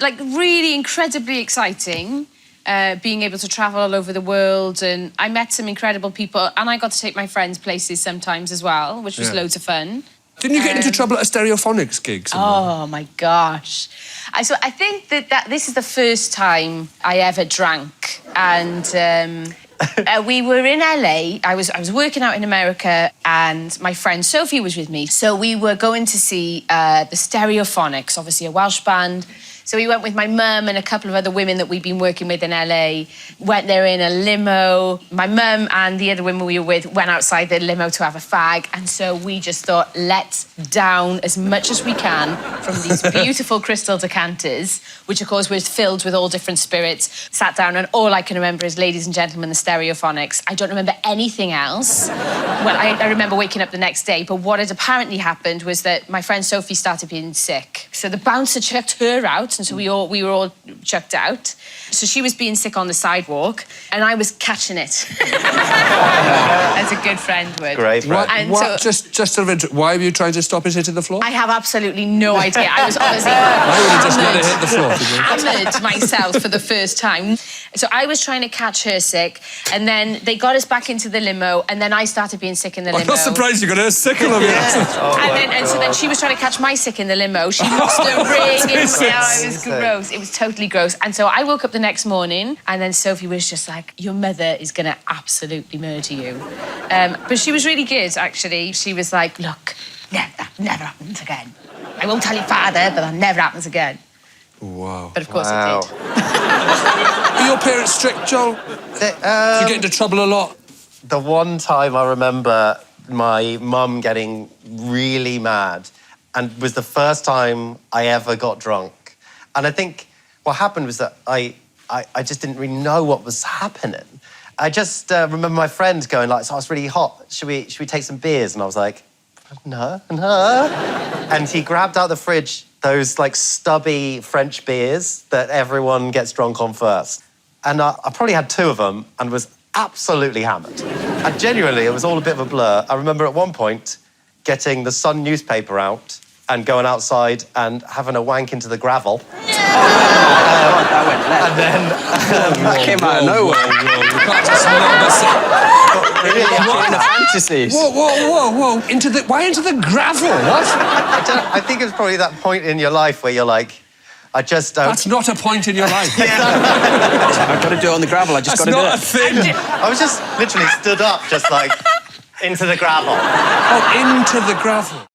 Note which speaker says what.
Speaker 1: like, really incredibly exciting. Being able to travel all over the world, and I met some incredible people, and I got to take my friends places sometimes as well, which was loads of fun.
Speaker 2: Didn't you get into trouble at a Stereophonics gig somewhere?
Speaker 1: Oh, my gosh. So I think that this is the first time I ever drank, and we were in LA. I was working out in America, and my friend Sophie was with me. So we were going to see the Stereophonics, obviously a Welsh band. So we went with my mum and a couple of other women that we'd been working with in LA. Went there in a limo. My mum and the other women we were with went outside the limo to have a fag. And so we just thought, let's down as much as we can from these beautiful crystal decanters, which of course was filled with all different spirits. Sat down, and all I can remember is, ladies and gentlemen, the Stereophonics. I don't remember anything else. Well, I remember waking up the next day, but what had apparently happened was that my friend Sophie started being sick. So the bouncer chucked her out, and so we were all chucked out. So she was being sick on the sidewalk, and I was catching it. As a good friend would.
Speaker 2: Great, right. What? Just sort of interest, why were you trying to stop it hitting the floor?
Speaker 1: I have absolutely no idea. I was obviously
Speaker 2: I would have just let it hit the floor.
Speaker 1: hammered myself for the first time. So I was trying to catch her sick, and then they got us back into the limo, and then I started being sick in the limo.
Speaker 2: I'm not surprised you got her sick in the limo.
Speaker 1: And so then she was trying to catch my sick in the limo. She lost her ring. It was gross. It was totally gross. And so I woke up the next morning, and then Sophie was just like, your mother is going to absolutely murder you. But she was really good, actually. She was like, look, that never happens again. I won't tell your father, but that never happens again.
Speaker 2: Wow.
Speaker 1: But of course it did.
Speaker 2: Were your parents strict, Joel? Did you get into trouble a lot?
Speaker 3: The one time I remember my mum getting really mad, and was the first time I ever got drunk. And I think what happened was that I just didn't really know what was happening. I just remember my friend going like, so it's really hot. Should we take some beers? And I was like, no. And he grabbed out the fridge those like stubby French beers that everyone gets drunk on first. And I probably had 2 of them and was absolutely hammered. And genuinely, it was all a bit of a blur. I remember at one point getting the Sun newspaper out and going outside and having a wank into the gravel.
Speaker 4: That went left.
Speaker 3: And then...
Speaker 4: that came out of nowhere.
Speaker 2: You can't just
Speaker 4: What the fantasies?
Speaker 2: Whoa. Why into the gravel? What?
Speaker 3: I think it was probably that point in your life where you're like, I just don't...
Speaker 2: That's not a point in your life.
Speaker 4: I've got to do it on the gravel. I just got to do it.
Speaker 2: That's not a thing.
Speaker 3: I was just literally stood up, just like, into the gravel.
Speaker 2: Oh, into the gravel.